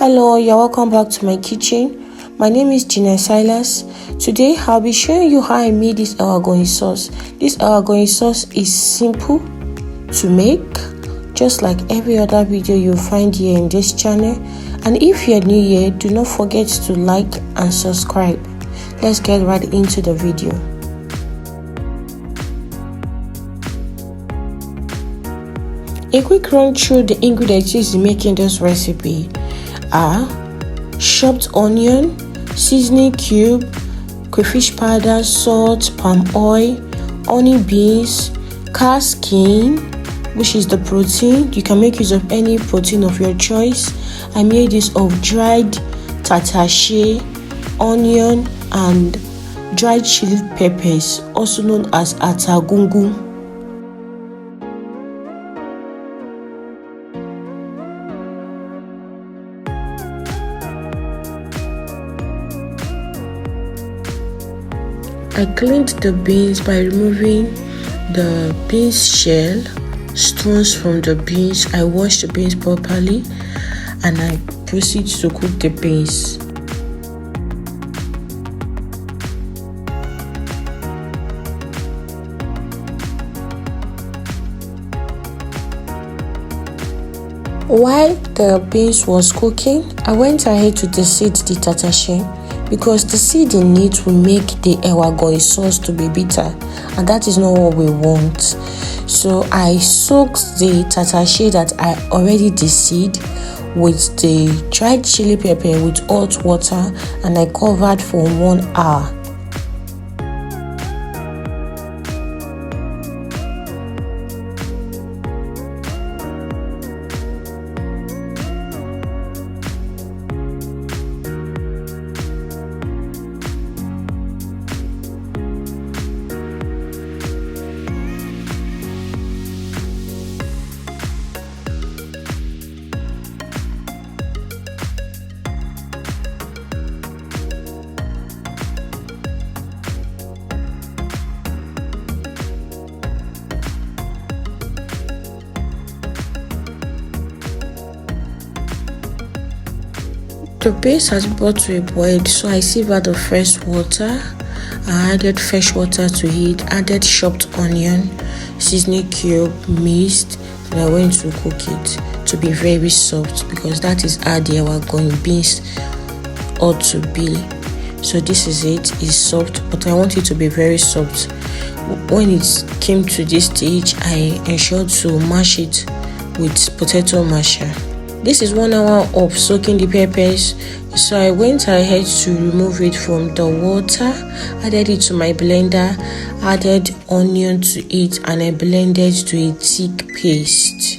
Hello, you're welcome back to my kitchen. My name is ginasilaskitchen. Today I'll be showing you how I made this Ewa Agoyin sauce. This Ewa Agoyin sauce is simple to make, just like every other video you'll find here in this channel. And if you're new here, do not forget to like and subscribe. Let's get right into the video. A quick run through the ingredients used in making this recipe are chopped onion, seasoning cube, crayfish powder, salt, palm oil, honey beans, cow skin, which is the protein. You can make use of any protein of your choice. I made use of dried tatashe, onion, and dried chili peppers, also known as atagungu. I cleaned the beans by removing the beans shell, stones from the beans. I washed the beans properly and I proceed to cook the beans. While the beans was cooking, I went ahead to deseed the tatashe, because the seed in it will make the Ewa Agoyin sauce to be bitter, and that is not what we want. So I soaked the tatashe that I already deseed with the dried chili pepper with hot water, and I covered for 1 hour. The base has brought to a boil, so I sieved out the fresh water. I added fresh water to it, added chopped onion, seasoning cube, mixed, and I went to cook it to be very soft, because that is how the Ewa Agoyin beans ought to be. So this is it. It's soft, but I want it to be very soft. When it came to this stage, I ensured to mash it with potato masher. This is 1 hour of soaking the peppers, so I went ahead to remove it from the water, added it to my blender, added onion to it, and I blended to a thick paste.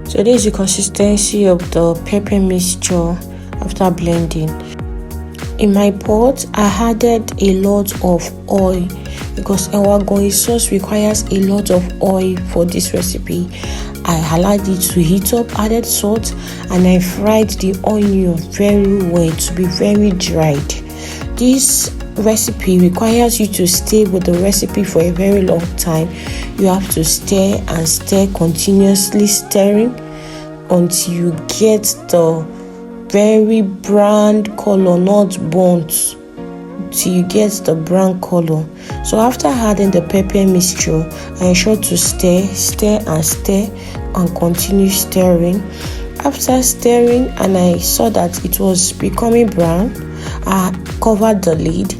So this is the consistency of the pepper mixture after blending. In my pot, I added a lot of oil, because Ewa Agoyin sauce requires a lot of oil for this recipe. I allowed it to heat up, added salt, and I fried the onion very well to be very dried. This recipe requires you to stay with the recipe for a very long time. You have to stir and stir, continuously stirring until you get the very brown color, not burnt, till you get the brown color. So after adding the pepper mixture, I ensure to stir and continue stirring. After stirring and I saw that it was becoming brown, I covered the lid,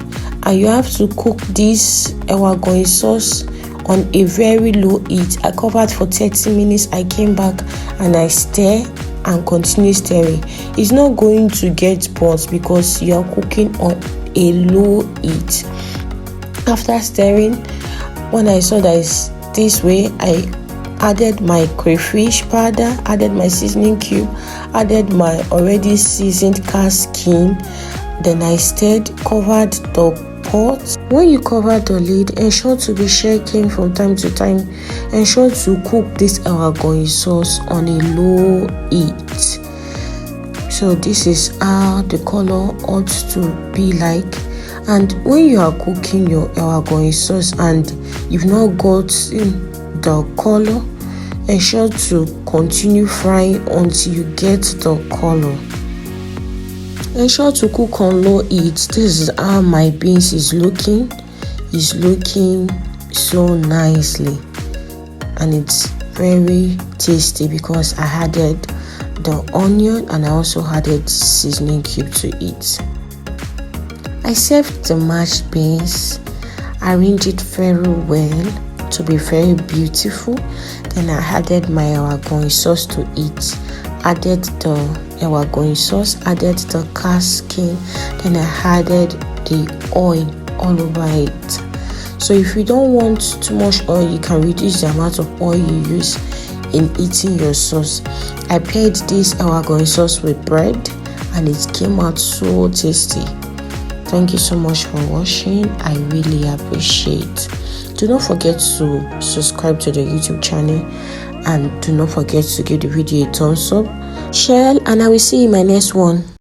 and you have to cook this Ewa Agoyin sauce on a very low heat. I covered for 30 minutes. I came back and I stir and continue stirring. It's not going to get burnt because you are cooking on a low heat. After stirring, when I saw that it's this way, I added my crayfish powder, added my seasoning cube, added my already seasoned cow skin. Then I stirred, covered the pot. When you cover the lid, ensure to be shaking from time to time. Ensure to cook this Ewa Agoyin sauce on a low heat. So this is how the color ought to be like. And when you are cooking your Ewa Agoyin sauce and you've not got the color, ensure to continue frying until you get the color. Ensure to cook on low heat. This is how my beans is looking. It's looking so nicely, and it's very tasty because I added the onion and I also added seasoning cube to it. I served the mashed beans, arranged it very well to be very beautiful. Then I added my Ewa Agoyin sauce to it. Added the Ewa Agoyin sauce, added the cat skin, then I added the oil all over it. So if you don't want too much oil, you can reduce the amount of oil you use in eating your sauce. I paired this Ewa Agoyin sauce with bread and it came out so tasty. Thank you so much for watching. I really appreciate. Do not forget to subscribe to the YouTube channel and do not forget to give the video a thumbs up, share, and I will see you in my next one.